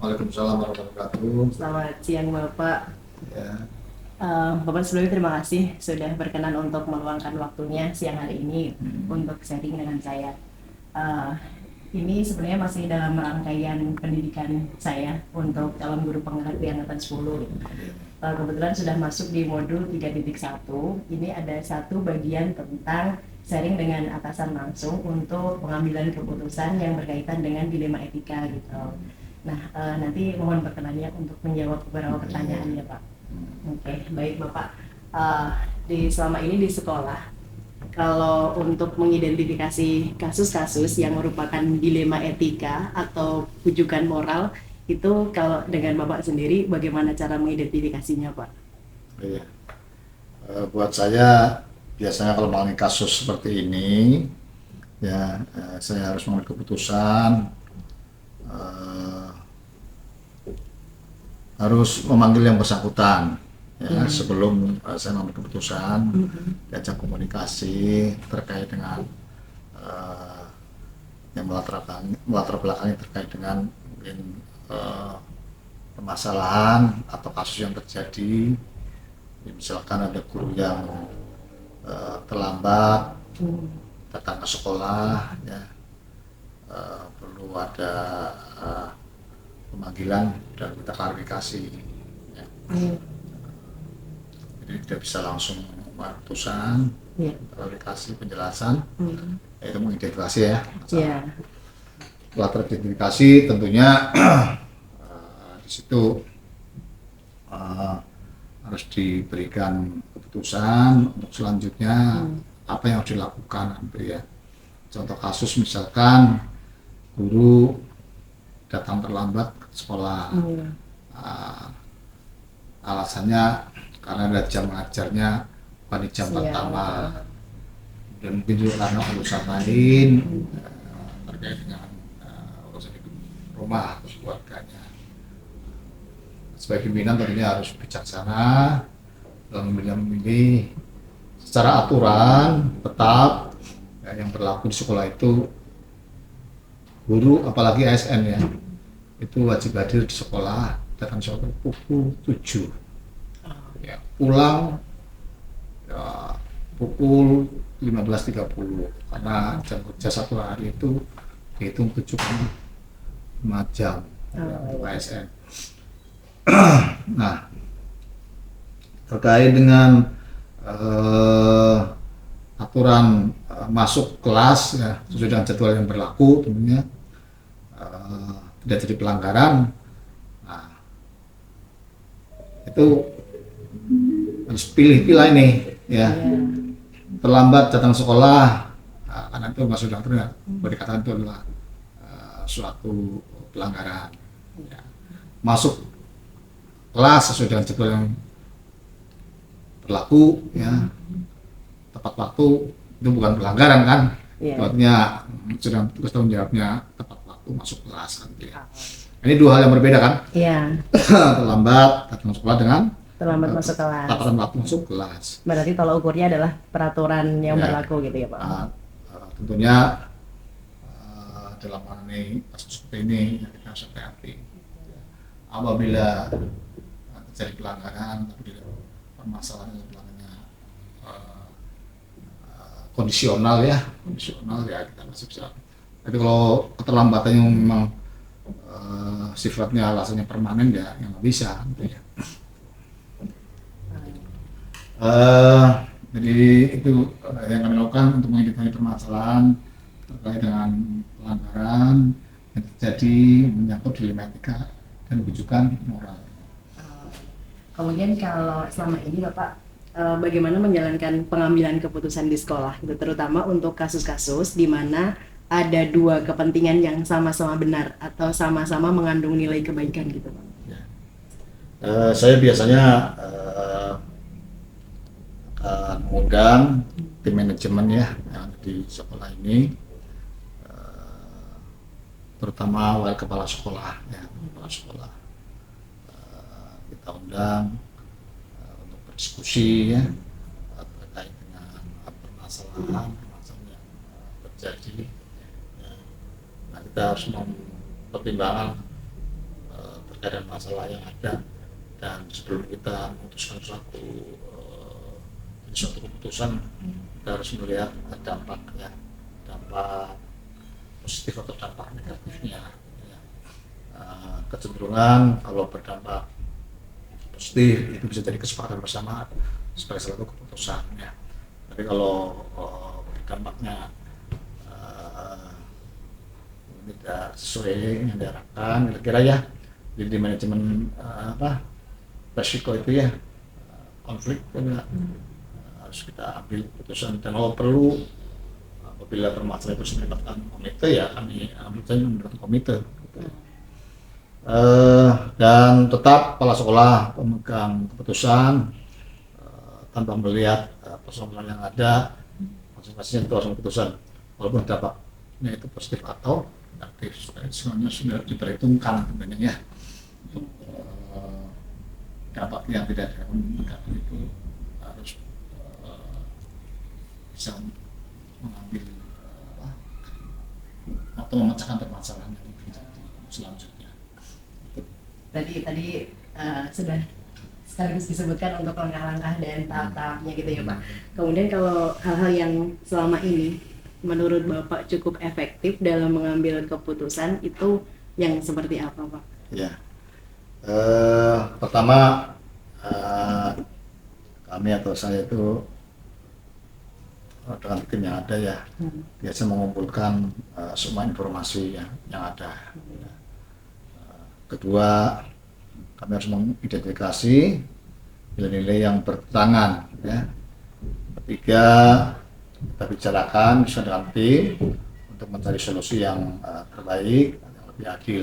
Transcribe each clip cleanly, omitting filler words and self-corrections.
Waalaikumsalam warahmatullahi wabarakatuh. Selamat siang Bapak. Ya, Bapak sebelumnya terima kasih sudah berkenan untuk meluangkan waktunya siang hari ini untuk sharing dengan saya. Eh, ini sebenarnya masih dalam rangkaian pendidikan saya untuk calon guru penggerak di angkatan 10. Kebetulan sudah masuk di modul 3.1. Ini ada satu bagian tentang sharing dengan atasan langsung untuk pengambilan keputusan yang berkaitan dengan dilema etika gitu. Nah, nanti mohon perkenannya untuk menjawab beberapa pertanyaan ya Pak. Oke, baik Bapak. Eh, selama ini di sekolah, kalau untuk mengidentifikasi kasus-kasus yang merupakan dilema etika atau rujukan moral, itu kalau dengan Bapak sendiri, bagaimana cara mengidentifikasinya Pak? iya. Buat saya biasanya kalau mengalami kasus seperti ini, ya saya harus mengambil keputusan, eh, harus memanggil yang bersangkutan, ya sebelum saya mengambil keputusan, diajak komunikasi terkait dengan eh, yang melatar belakangnya terkait dengan mungkin eh, permasalahan atau kasus yang terjadi. Misalkan ada guru yang terlambat datang ke sekolah, ya perlu ada pemanggilan dan kita klarifikasi, ya. Jadi tidak bisa langsung keputusan, Ya. klarifikasi, penjelasan, yaitu mengidentifikasi, ya. Ya. Setelah teridentifikasi tentunya di situ harus diberikan keputusan untuk selanjutnya apa yang harus dilakukan, gitu ya. Contoh kasus misalkan guru datang terlambat ke sekolah, alasannya karena ada jam mengajarnya bukan di jam pertama, dan mungkin juga karena urusan lain terkait dengan urusan hidup rumah atau keluarganya. Sebagai pimpinan tentunya harus bijaksana dalam memilih secara aturan tetap, ya, yang berlaku di sekolah itu guru apalagi ASN, ya, itu wajib hadir di sekolah, datang sekolah pukul 7, ya, pulang ya, pukul 15.30 karena jam kerja satu hari itu dihitung 7,5 jam, ya, untuk ASN. Nah, terkait dengan aturan masuk kelas, ya, sesuai dengan jadwal yang berlaku tentunya tidak jadi pelanggaran. Nah, itu harus pilih-pilih ini, ya. Terlambat datang sekolah, karena itu masuk dalam aturan, boleh dikatakan itu adalah suatu pelanggaran, ya. Masuk kelas sesuai dengan jadwal yang berlaku, ya, tepat waktu, itu bukan pelanggaran kan, artinya sudah tugas tanggung jawabnya tepat waktu masuk kelas, kan, ya. Ini dua hal yang berbeda kan. Terlambat datang sekolah dengan Terlambat masuk kelas. tataran waktu masuk kelas. Berarti tolak ukurnya adalah peraturan yang berlaku gitu ya Pak. Tentunya dalam mengenai kasus seperti ini kita harus hati-hati. Apabila terjadi pelanggaran, apabila permasalahan yang pelanggarannya kondisional, ya kita masih bisa. Tapi kalau keterlambatannya memang sifatnya alasannya permanen, ya yang nggak bisa, gitu ya. Jadi itu yang kami lakukan untuk mengidentifikasi permasalahan terkait dengan pelanggaran yang terjadi menyangkut dilema etika dan rujukan moral. Kemudian kalau selama ini Bapak bagaimana menjalankan pengambilan keputusan di sekolah, gitu, terutama untuk kasus-kasus di mana ada dua kepentingan yang sama-sama benar atau sama-sama mengandung nilai kebaikan gitu Pak? Ya. Saya biasanya mengundang tim manajemen, ya, yang ada di sekolah ini, terutama wakil kepala sekolah, ya, kepala sekolah. Kita undang untuk berdiskusi, ya, terkait dengan permasalahan yang terjadi. Ya. Nah, kita harus mempertimbangkan keadaan masalah yang ada, dan sebelum kita memutuskan suatu keputusan, kita harus melihat dampak ya, dampak positif atau dampak negatifnya ya. Kecenderungan kalau berdampak positif itu bisa jadi kesepakatan bersama sebagai satu keputusan ya. Tapi kalau dampaknya tidak sesuai yang diharapkan, kira-kira ya, jadi manajemen resiko itu ya, konflik juga harus kita ambil keputusan. Dan kalau perlu, apabila permasalahan itu melibatkan komite, ya kami ambil saja melibatkan komite. Dan tetap kepala sekolah pemegang keputusan tanpa melihat persoalan yang ada, masing-masing itu langsung keputusan, walaupun dampaknya itu positif atau negatif, semuanya sudah diperhitungkan sebenarnya ya, untuk dampak yang tidak negatif itu harus bisa mengambil atau memecahkan permasalahan yang terjadi selanjutnya. Tadi sudah sekaligus disebutkan untuk langkah-langkah dan tahap-tahapnya gitu ya Pak. Kemudian kalau hal-hal yang selama ini menurut Bapak cukup efektif dalam mengambil keputusan itu yang seperti apa Pak? Ya, pertama kami atau saya itu dengan tim yang ada ya, biasa mengumpulkan semua informasi yang ada. Kedua, kami harus mengidentifikasi nilai-nilai yang bertentangan ya. Ketiga, kita bicarakan bersama dengan tim untuk mencari solusi yang terbaik, yang lebih adil.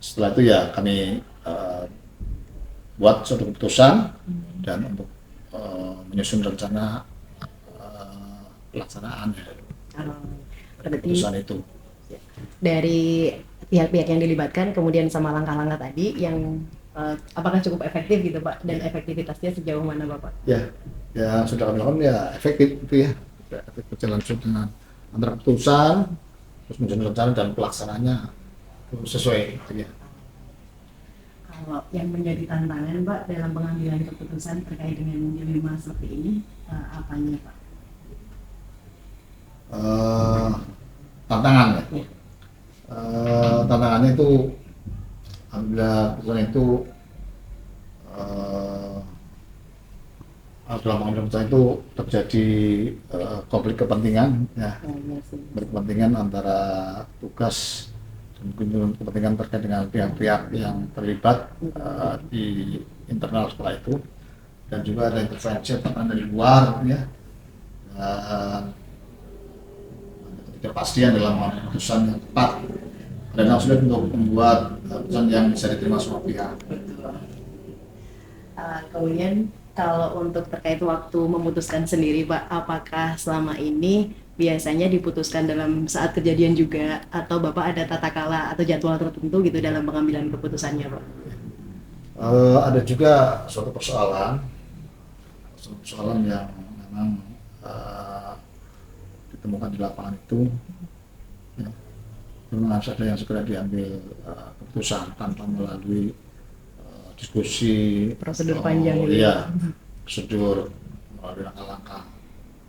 Setelah itu ya kami buat suatu keputusan dan untuk menyusun rencana pelaksanaan keputusan itu. Dari pihak-pihak yang dilibatkan, kemudian sama langkah-langkah tadi yang apakah cukup efektif gitu Pak, dan efektivitasnya sejauh mana Bapak? Ya, ya sudah kami lakukan ya efektif itu ya, efektif berjalan dengan antara keputusan, terus menyusun rencana dan pelaksanaannya sesuai gitu ya. Kalau yang menjadi tantangan Pak dalam pengambilan keputusan terkait dengan dilema seperti ini, apanya Pak? Tantangan ya. Tantangannya itu apabila keputusan itu dalam pengambilan keputusan itu terjadi konflik kepentingan ya, berkepentingan antara tugas dan kepentingan terkait dengan pihak-pihak yang terlibat di internal sekolah itu, dan juga ada intervensi dari luar ya, dan ketidakpastian dalam keputusan yang tepat, dan yang sulit untuk membuat keputusan yang bisa diterima semua pihak. Kemudian kalau untuk terkait waktu memutuskan sendiri Pak, apakah selama ini biasanya diputuskan dalam saat kejadian juga, atau Bapak ada tata kala atau jadwal tertentu gitu dalam pengambilan keputusannya Pak? Ada juga suatu persoalan yang memang ditemukan di lapangan itu ya, memang harus ada yang segera diambil keputusan tanpa melalui diskusi prosedur panjang gitu ya, prosedur melalui langkah-langkah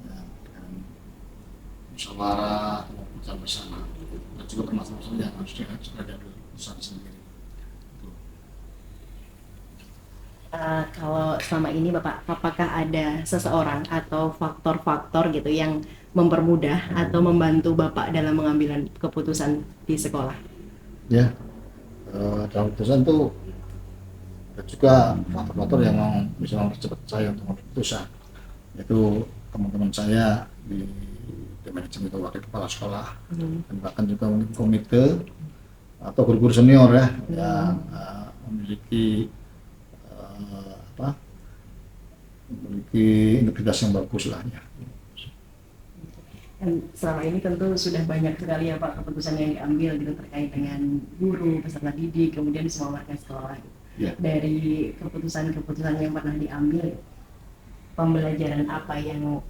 ya, dengan musyawarah atau keputusan bersama, dan juga permasalahan yang harus segera diambil keputusan sendiri. Kalau selama ini Bapak, apakah ada seseorang atau faktor-faktor gitu yang mempermudah atau membantu Bapak dalam mengambil keputusan di sekolah? Ya, dalam keputusan itu ada juga faktor-faktor yang bisa mempercepat saya untuk mengambil keputusan, yaitu teman-teman saya di manajemen, wakil kepala sekolah, dan bahkan juga mungkin komite atau guru-guru senior ya, yang memiliki integritas yang bagus lah ya. Dan selama ini tentu sudah banyak sekali ya Pak keputusan yang diambil gitu terkait dengan guru, peserta didik, kemudian semua warga sekolah. Ya. Dari keputusan-keputusan yang pernah diambil, pembelajaran apa yang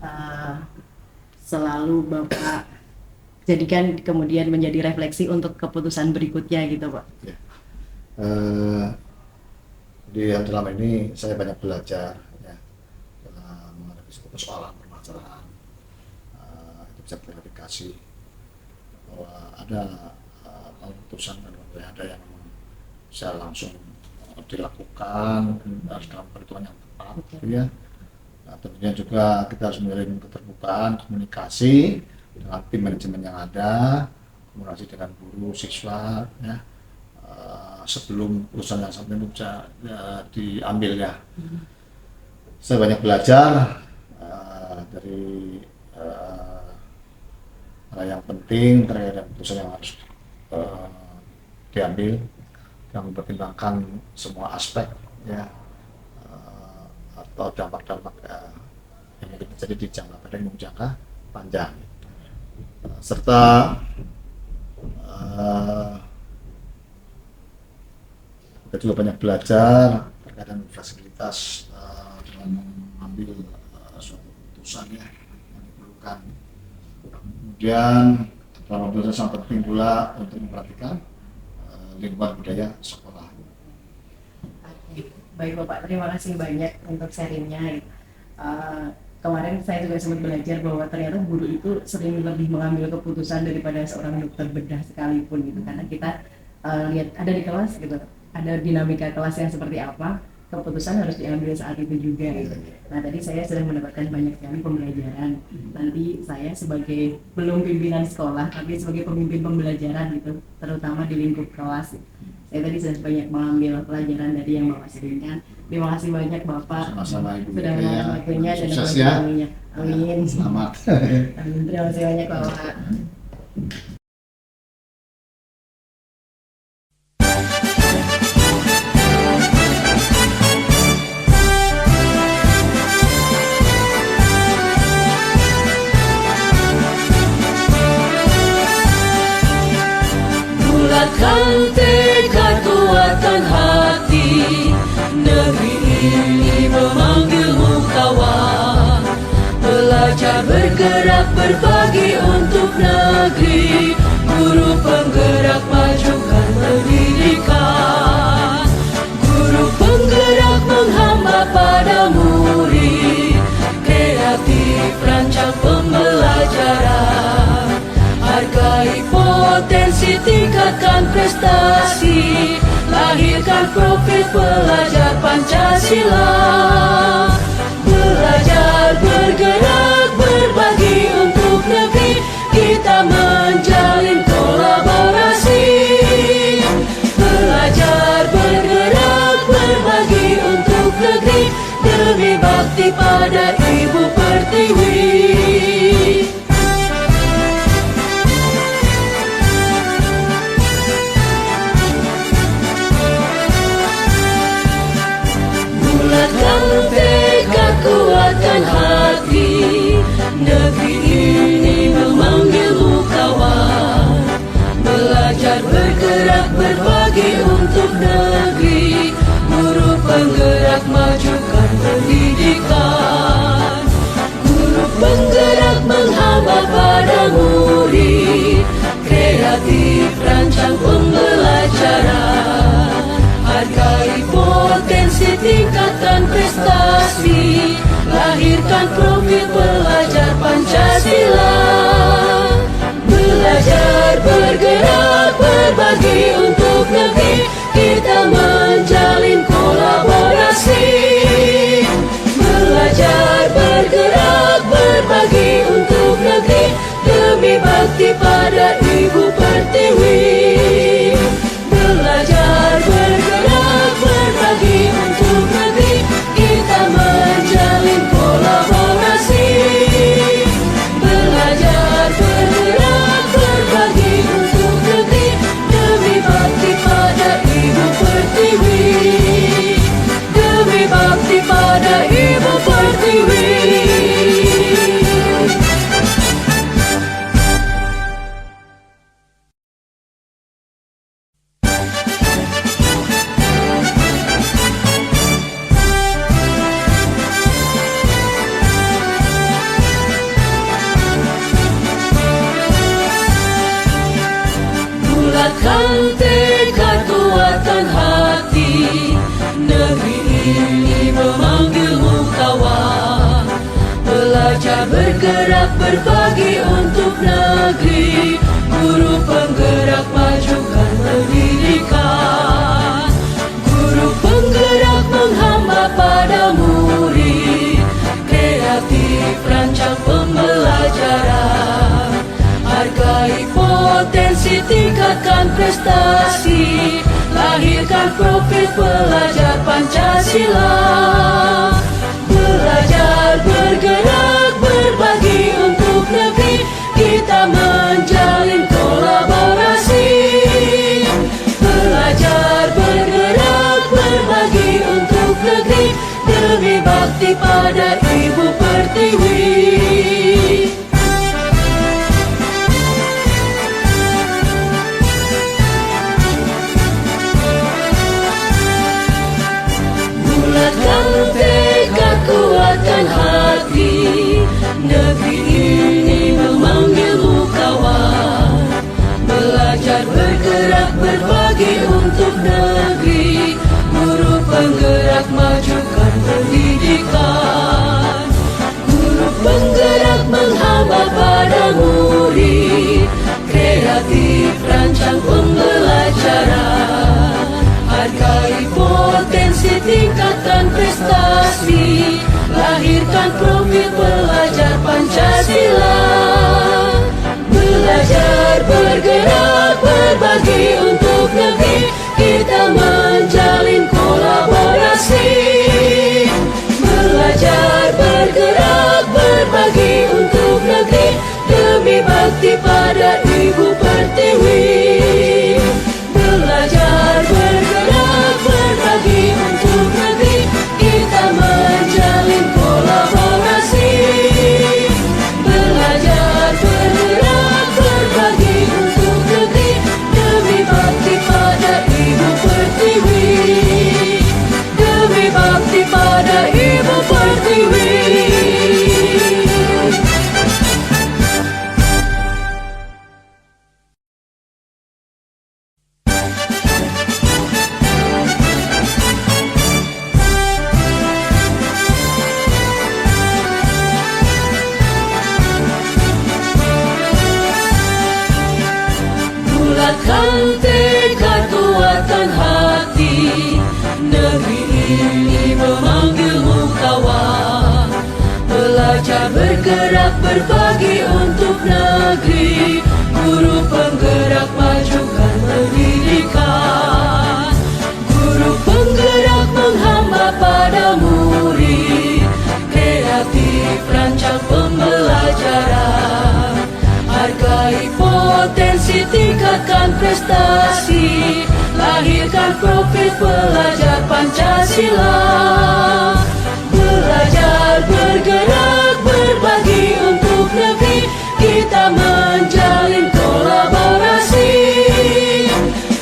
selalu Bapak jadikan kemudian menjadi refleksi untuk keputusan berikutnya gitu Pak? Ya. Eh, di yang dalam ini saya banyak belajar ya dalam menghadapi sebuah persoalan permasalahan. Itu bisa klarifikasi bahwa ada keputusan dan ada yang bisa langsung dilakukan harus dalam perhitungan yang tepat gitu ya. Nah, tentunya juga kita harus menjalin keterbukaan komunikasi dengan tim manajemen yang ada, komunikasi dengan guru siswa ya, sebelum perusahaan yang sampai itu bisa diambil ya. Saya banyak belajar dari hal yang penting terkait keputusan yang harus diambil yang mempertimbangkan semua aspek ya, atau dampak-dampak yang mungkin terjadi di jangka pendek maupun jangka panjang, serta kita juga banyak belajar terkait dengan fleksibilitas dalam mengambil suatu keputusan ya yang diperlukan. Kemudian dalam keputusan sangat penting pula untuk memperhatikan lingkungan budaya sekolah. Baik Bapak, terima kasih banyak untuk sharingnya. Kemarin saya juga sempat belajar bahwa ternyata guru itu sering lebih mengambil keputusan daripada seorang dokter bedah sekalipun gitu, karena kita lihat ada di kelas gitu, ada dinamika kelas yang seperti apa, keputusan harus diambil saat itu juga gitu. Nah tadi saya sudah mendapatkan banyak sekali pembelajaran. Nanti saya sebagai belum pimpinan sekolah tapi sebagai pemimpin pembelajaran gitu, terutama di lingkup kelas, saya tadi sudah banyak mengambil pelajaran dari yang Bapak sharingkan. Terima kasih banyak Bapak. Sama-sama Ibu Sudah meluangkan waktunya dan sukses ya. Amin. Selamat. Amin. Terima kasih banyak Bapak. Bulatkan tekad kuatkan hati, negeri ini memanggilmu kawan. Belajar bergerak berbagi untuk negeri, guru penggerak majukan pendidikan. Guru penggerak menghamba pada murid, kreatif rancang pembelajaran. Hargai potensi, tingkatkan prestasi, lahirkan profil pelajar Pancasila. Belajar, bergerak, berbagi untuk negeri, kita menjalin kolaborasi. Belajar, bergerak, berbagi untuk negeri, demi bakti pada Ibu Pertiwi. Bulatkan tekad, kuatkan hati, negeri ini memanggilmu kawan. Belajar, bergerak, berbagi untuk negeri, guru penggerak majukan pendidikan. Guru penggerak menghamba pada murid, kreatif rancang pembelajaran. Hargai potensi, tingkatkan prestasi, lahirkan profil pelajar Pancasila. Belajar, bergerak, berbagi untuk negeri, kita menjalin kolaborasi. Belajar, bergerak, berbagi untuk negeri, demi bakti pada Ibu Pertiwi. Belajar, bergerak, berbagi untuk negeri, kita menjalin kolaborasi. Belajar, bergerak, berbagi untuk negeri, bergerak berbagi untuk negeri, guru penggerak majukan pendidikan, guru penggerak menghamba pada murid, kreatif rancang pembelajaran, hargai potensi tingkatkan prestasi, lahirkan profil pelajar Pancasila. Belajar bergerak berbagi untuk negeri, kita menjalin kolaborasi. Belajar bergerak berbagi untuk negeri, demi bakti pada Ibu Pertiwi. Bulatkan tekad, kuatkan hati, negeri ini memanggilmu kawan. Belajar bergerak berbagi untuk negeri, guru penggerak majukan pendidikan, guru penggerak menghamba pada murid, kreatif rancang pembelajaran, hargai potensi tingkatkan prestasi, lahirkan profil pelajar Pancasila. Belajar bergerak berbagi untuk negeri, kita menjalin kolaborasi. Belajar bergerak berbagi untuk negeri, demi bakti pada Ibu Pertiwi. Belajar bergerak berbagi untuk negeri, kita menjalin kolaborasi. Belajar bergerak berbagi untuk negeri, demi bakti pada Ibu Pertiwi. Demi bakti pada Ibu Pertiwi. Bulatkan tekad, kuatkan hati, negeri ini memanggilmu kawan. Belajar bergerak berbagi untuk negeri, guru penggerak majukan pendidikan, guru penggerak menghamba pada murid, kreatif rancang pembelajaran, hargai potensi tingkatkan prestasi, lahirkan profil pelajar Pancasila. Belajar bergerak berbagi untuk negeri, kita menjalin kolaborasi.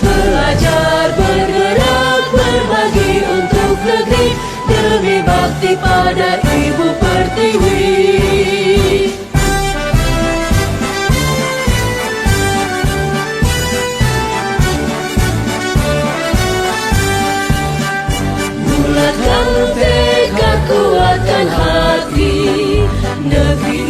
Belajar bergerak berbagi untuk negeri, demi bakti pada Ibu Pertiwi. Bulatkan tekad, kuatkan hati, negeri